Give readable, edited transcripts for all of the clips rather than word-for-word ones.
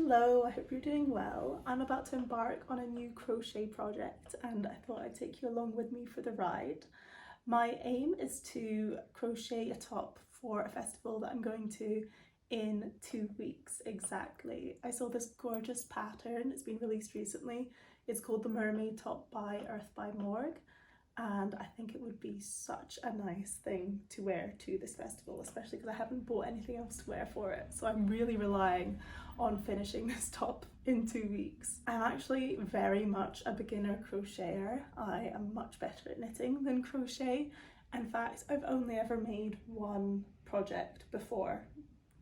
Hello, I hope you're doing well. I'm about to embark on a new crochet project and I thought I'd take you along with me for the ride. My aim is to crochet a top for a festival that I'm going to in 2 weeks exactly. I saw this gorgeous pattern, it's been released recently. It's called the Mermaid Top by Earth by Morg, and I think it would be such a nice thing to wear to this festival, especially because I haven't bought anything else to wear for it. So I'm really relying on finishing this top in 2 weeks. I'm actually very much a beginner crocheter. I am much better at knitting than crochet. In fact, I've only ever made one project before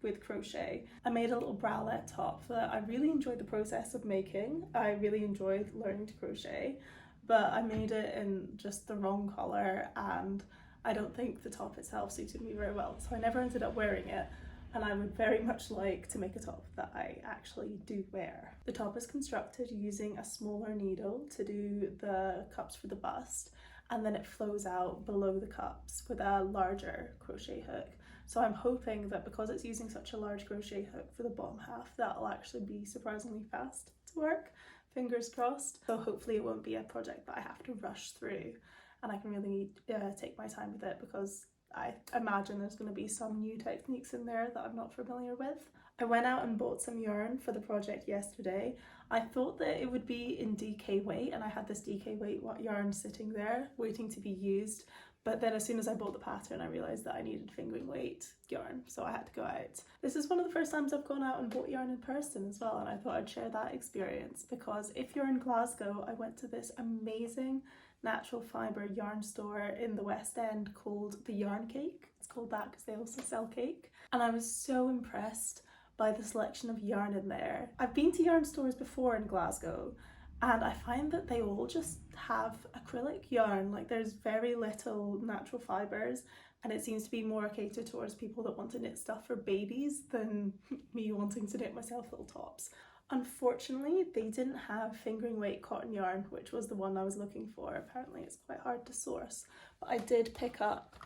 with crochet. I made a little bralette top that I really enjoyed the process of making. I really enjoyed learning to crochet, but I made it in just the wrong colour and I don't think the top itself suited me very well, so I never ended up wearing it, and I would very much like to make a top that I actually do wear. The top is constructed using a smaller needle to do the cups for the bust, and then it flows out below the cups with a larger crochet hook. So I'm hoping that because it's using such a large crochet hook for the bottom half, that'll actually be surprisingly fast to work. Fingers crossed. So hopefully it won't be a project that I have to rush through and I can really take my time with it, because I imagine there's going to be some new techniques in there that I'm not familiar with. I went out and bought some yarn for the project yesterday. I thought that it would be in DK weight, and I had this DK weight yarn sitting there waiting to be used. But then as soon as I bought the pattern, I realised that I needed fingering weight yarn, so I had to go out. This is one of the first times I've gone out and bought yarn in person as well, and I thought I'd share that experience, because if you're in Glasgow, I went to this amazing natural fibre yarn store in the West End called the Yarn Cake. It's called that because they also sell cake. And I was so impressed by the selection of yarn in there. I've been to yarn stores before in Glasgow, and I find that they all just have acrylic yarn. Like, there's very little natural fibres, and it seems to be more catered towards people that want to knit stuff for babies than me wanting to knit myself little tops. Unfortunately, they didn't have fingering weight cotton yarn, which was the one I was looking for. Apparently it's quite hard to source, but I did pick up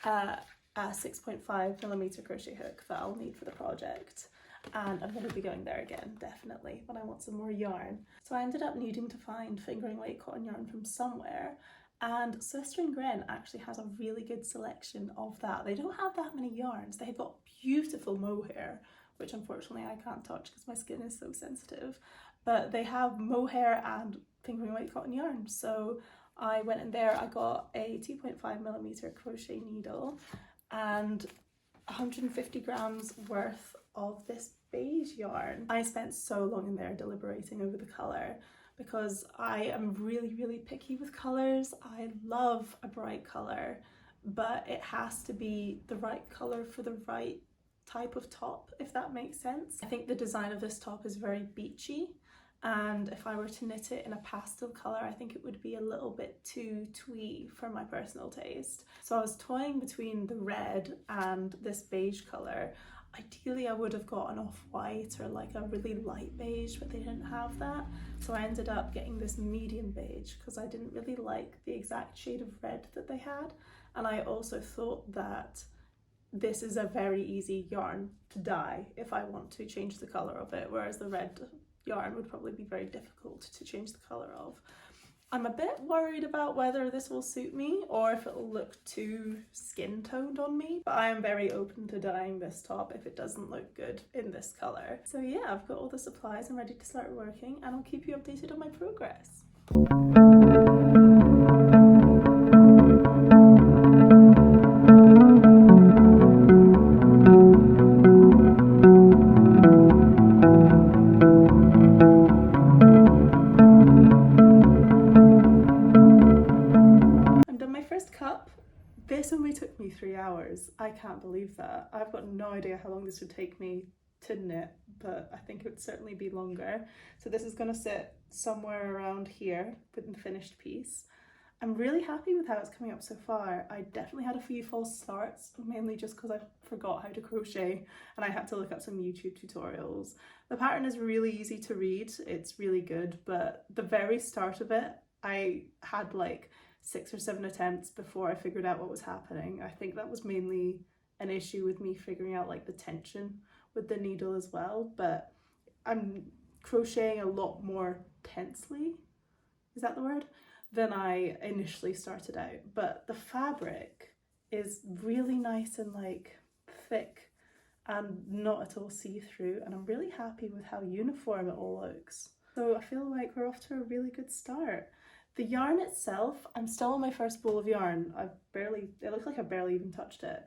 a 6.5mm crochet hook that I'll need for the project. And I'm going to be going there again, definitely, when I want some more yarn. So I ended up needing to find fingering weight cotton yarn from somewhere, and Sister & Gren actually has a really good selection of that. They don't have that many yarns. They've got beautiful mohair, which unfortunately I can't touch because my skin is so sensitive, but they have mohair and fingering weight cotton yarn. So I went in there, I got a 2.5mm crochet needle and 150 grams worth of this beige yarn. I spent so long in there deliberating over the colour, because I am really picky with colours. I love a bright colour, but it has to be the right colour for the right type of top, if that makes sense. I think the design of this top is very beachy, and if I were to knit it in a pastel colour, I think it would be a little bit too twee for my personal taste. So I was toying between the red and this beige colour. Ideally I would have got an off-white or like a really light beige, but they didn't have that. So I ended up getting this medium beige because I didn't really like the exact shade of red that they had. And I also thought that this is a very easy yarn to dye if I want to change the colour of it, whereas the red yarn would probably be very difficult to change the colour of. I'm a bit worried about whether this will suit me or if it'll look too skin toned on me, but I am very open to dyeing this top if it doesn't look good in this colour. So yeah, I've got all the supplies, I'm ready to start working, and I'll keep you updated on my progress. This only took me 3 hours. I can't believe that. I've got no idea how long this would take me to knit, but I think it would certainly be longer. So this is going to sit somewhere around here with the finished piece. I'm really happy with how it's coming up so far. I definitely had a few false starts, mainly just because I forgot how to crochet and I had to look up some YouTube tutorials. The pattern is really easy to read, it's really good, but the very start of it, I had like 6 or 7 attempts before I figured out what was happening. I think that was mainly an issue with me figuring out like the tension with the needle as well, but I'm crocheting a lot more tensely, is that the word, than I initially started out. But the fabric is really nice and like thick and not at all see-through, and I'm really happy with how uniform it all looks. So I feel like we're off to a really good start. The yarn itself, I'm still on my first bowl of yarn. It looks like I barely even touched it.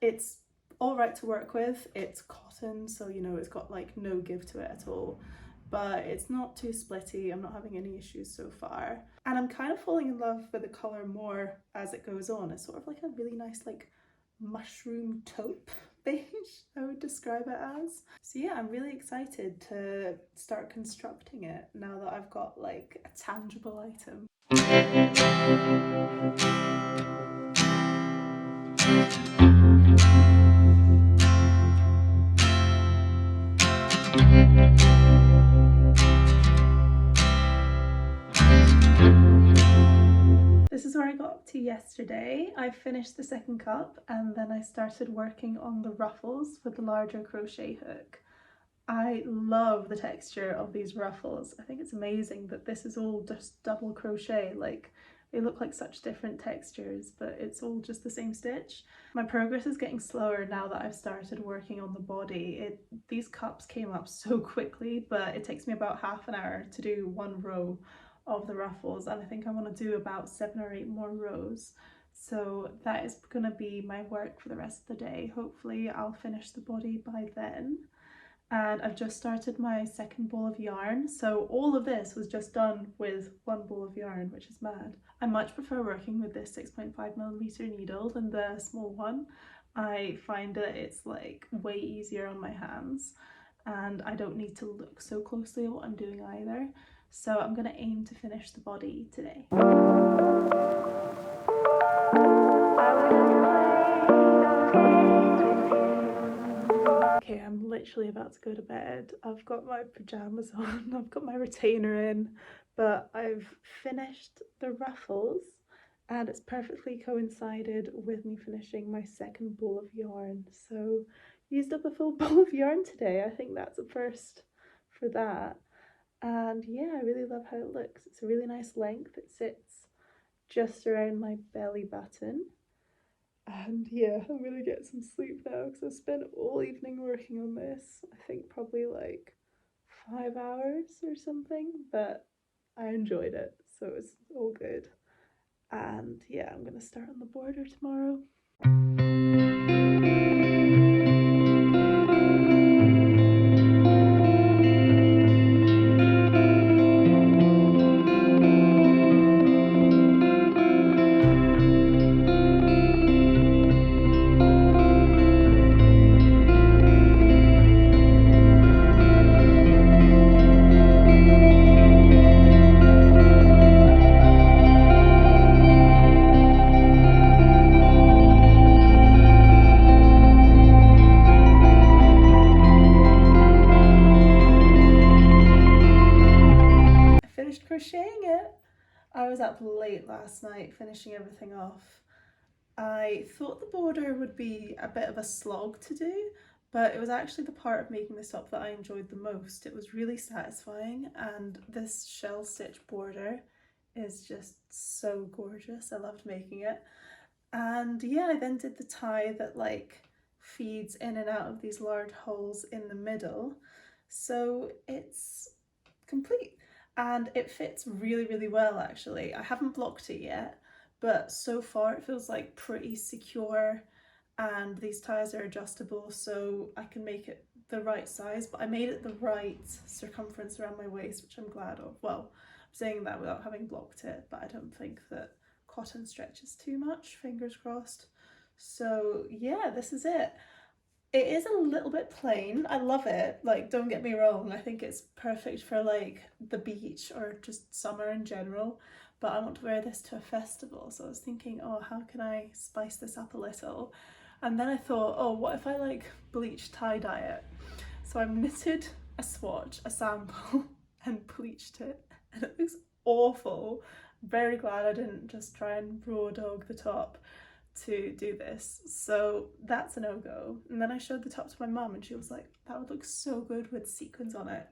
It's all right to work with. It's cotton, so you know it's got like no give to it at all, but it's not too splitty. I'm not having any issues so far, and I'm kind of falling in love with the colour more as it goes on. It's sort of like a really nice like mushroom taupe beige, I would describe it as. So yeah, I'm really excited to start constructing it now that I've got like a tangible item. This is where I got up to yesterday. I finished the second cup and then I started working on the ruffles with the larger crochet hook. I love the texture of these ruffles. I think it's amazing that this is all just double crochet. Like, they look like such different textures, but it's all just the same stitch. My progress is getting slower now that I've started working on the body. These cups came up so quickly, but it takes me about half an hour to do one row of the ruffles, and I think I want to do about 7 or 8 more rows. So that is going to be my work for the rest of the day. Hopefully I'll finish the body by then. And I've just started my second ball of yarn, so all of this was just done with one ball of yarn, which is mad. I much prefer working with this 6.5mm needle than the small one. I find that it's like way easier on my hands and I don't need to look so closely at what I'm doing either. So I'm going to aim to finish the body today. Okay, I'm literally about to go to bed. I've got my pajamas on, I've got my retainer in, but I've finished the ruffles and it's perfectly coincided with me finishing my second ball of yarn. So used up a full ball of yarn today. I think that's a first for that. And yeah, I really love how it looks. It's a really nice length. It sits just around my belly button. And yeah, I'm gonna get some sleep now because I spent all evening working on this. I think probably like 5 hours or something, but I enjoyed it, so it's all good. And yeah, I'm gonna start on the border tomorrow. Crocheting it. I was up late last night finishing everything off. I thought the border would be a bit of a slog to do, but it was actually the part of making this top that I enjoyed the most. It was really satisfying, and this shell stitch border is just so gorgeous. I loved making it. And yeah, I then did the tie that like feeds in and out of these large holes in the middle. So it's complete. And it fits really, really well actually. I haven't blocked it yet, but so far it feels like pretty secure, and these ties are adjustable so I can make it the right size, but I made it the right circumference around my waist, which I'm glad of. Well, I'm saying that without having blocked it, but I don't think that cotton stretches too much, fingers crossed. So yeah, this is it. It is a little bit plain. I love it, like, don't get me wrong, I think it's perfect for like the beach or just summer in general, but I want to wear this to a festival, so I was thinking, oh, how can I spice this up a little? And then I thought, oh, what if I like bleach tie-dye it? So I knitted a swatch, a sample, and bleached it, and it looks awful. I'm very glad I didn't just try and raw dog the top. to do this, so that's a no-go. And then I showed the top to my mum and she was like, that would look so good with sequins on it.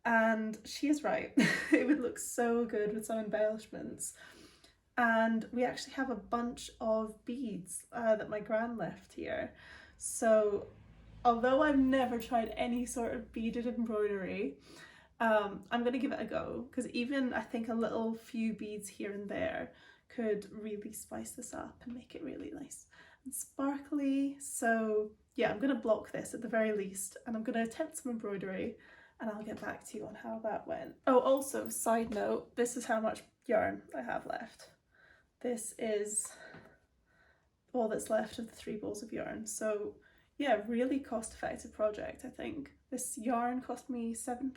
And she is right. It would look so good with some embellishments. And we actually have a bunch of beads that my gran left here. So although I've never tried any sort of beaded embroidery, I'm going to give it a go, because even I think a little few beads here and there could really spice this up and make it really nice and sparkly. So yeah, I'm going to block this at the very least, and I'm going to attempt some embroidery and I'll get back to you on how that went. Oh, also, side note, this is how much yarn I have left. This is all that's left of the 3 balls of yarn. So yeah, really cost effective project, I think. This yarn cost me £7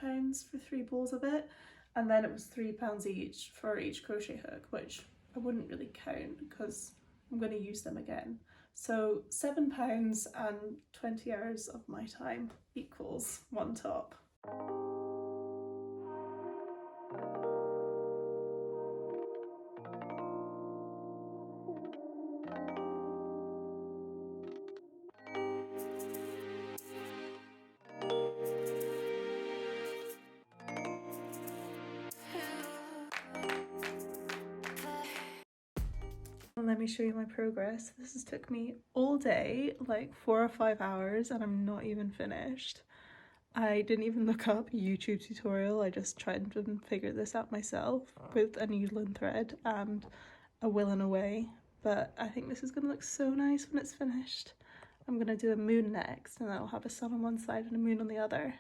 for 3 balls of it, and then it was £3 each for each crochet hook, which I wouldn't really count because I'm going to use them again. So £7 and 20 hours of my time equals 1 top. Let me show you my progress. This has took me all day, like 4 or 5 hours, and I'm not even finished. I didn't even look up a YouTube tutorial. I just tried to figure this out myself with a needle and thread and a will and a way. But I think this is going to look so nice when it's finished. I'm going to do a moon next, and I'll have a sun on one side and a moon on the other.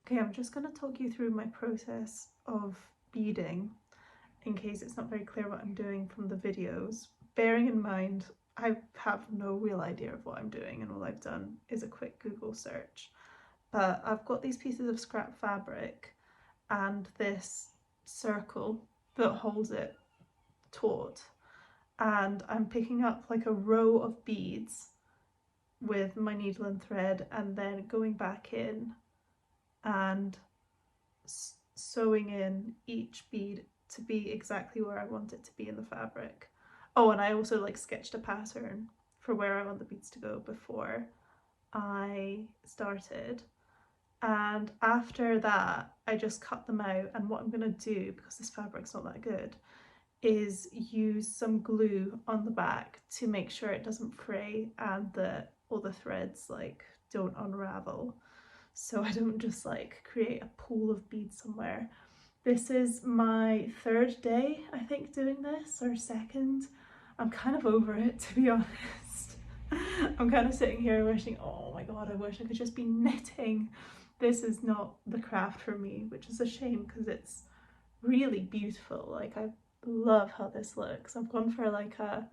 Okay, I'm just going to talk you through my process of beading in case it's not very clear what I'm doing from the videos. Bearing in mind, I have no real idea of what I'm doing, and all I've done is a quick Google search. But I've got these pieces of scrap fabric and this circle that holds it taut, and I'm picking up like a row of beads with my needle and thread, and then going back in and sewing in each bead to be exactly where I want it to be in the fabric. Oh, and I also like sketched a pattern for where I want the beads to go before I started. And after that, I just cut them out, and what I'm going to do, because this fabric's not that good, is use some glue on the back to make sure it doesn't fray and that all the threads like don't unravel, so I don't just like create a pool of beads somewhere. This is my 3rd day, I think, doing this, or 2nd. I'm kind of over it, to be honest. I'm kind of sitting here wishing, oh my god, I wish I could just be knitting. This is not the craft for me, which is a shame because it's really beautiful. Like, I love how this looks. I've gone for like a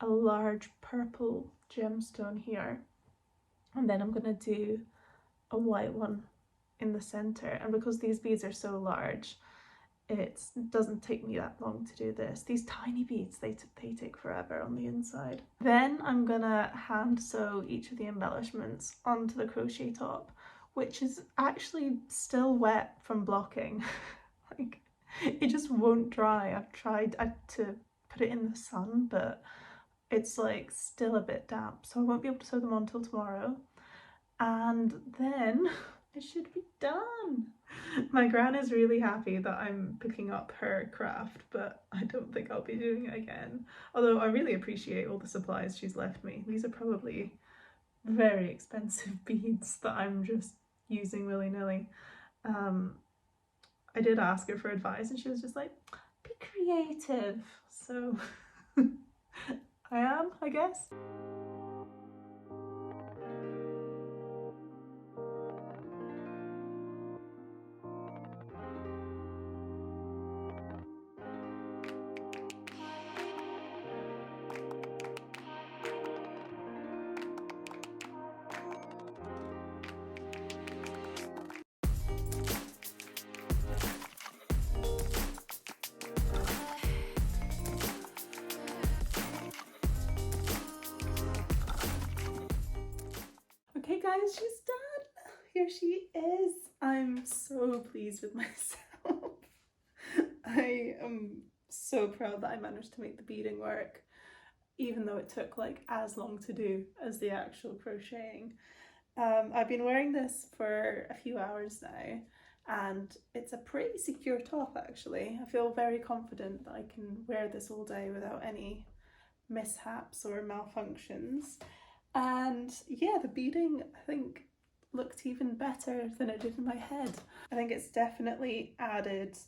large purple gemstone here, and then I'm gonna do a white one in the center, and because these beads are so large, it doesn't take me that long to do this. These tiny beads, they take forever on the inside. Then I'm gonna hand sew each of the embellishments onto the crochet top, which is actually still wet from blocking. Like, it just won't dry. I've tried to put it in the sun, but it's like still a bit damp, so I won't be able to sew them on till tomorrow. And then it should be done. My gran is really happy that I'm picking up her craft, but I don't think I'll be doing it again. Although I really appreciate all the supplies she's left me. These are probably very expensive beads that I'm just using willy-nilly. I did ask her for advice and she was just like, be creative. So I am, I guess. guys, she's done. Here she is. I'm so pleased with myself. I am so proud that I managed to make the beading work, even though it took like as long to do as the actual crocheting. I've been wearing this for a few hours now, and it's a pretty secure top actually. I feel very confident that I can wear this all day without any mishaps or malfunctions. And yeah, the beading I think looked even better than it did in my head. I think it's definitely added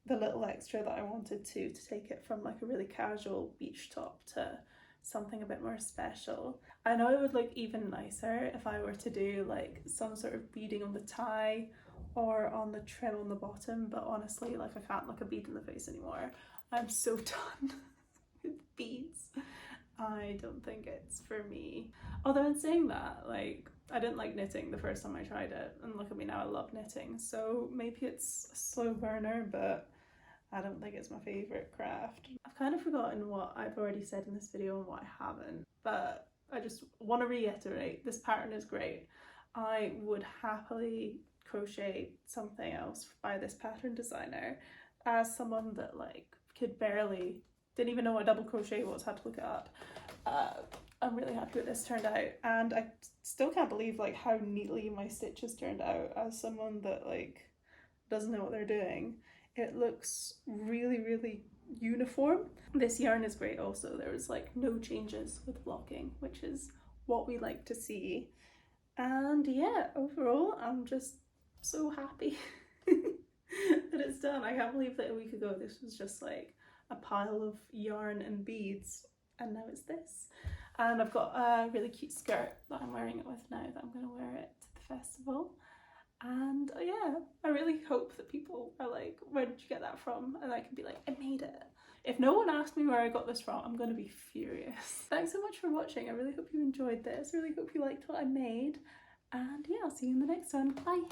the little extra that I wanted to take it from like a really casual beach top to something a bit more special. I know it would look even nicer if I were to do like some sort of beading on the tie or on the trim on the bottom, but honestly, like I can't look a bead in the face anymore. I'm so done with beads. I don't think it's for me. Although in saying that, like I didn't like knitting the first time I tried it, and look at me now, I love knitting. So maybe it's a slow burner, but I don't think it's my favourite craft. I've kind of forgotten what I've already said in this video and what I haven't, but I just want to reiterate, this pattern is great. I would happily crochet something else by this pattern designer. As someone that like didn't even know what double crochet was, had to look it up. I'm really happy with this turned out, and I still can't believe like how neatly my stitches turned out as someone that like doesn't know what they're doing. It looks really, really uniform. This yarn is great also. There was like no changes with blocking, which is what we like to see. And yeah, overall, I'm just so happy that it's done. I can't believe that a week ago this was just like a pile of yarn and beads, and now it's this. And I've got a really cute skirt that I'm wearing it with now, that I'm going to wear it to the festival. And yeah, I really hope that people are like, where did you get that from? And I can be like, I made it. If no one asks me where I got this from, I'm going to be furious. Thanks so much for watching. I really hope you enjoyed this. I really hope you liked what I made. And yeah, I'll see you in the next one. Bye.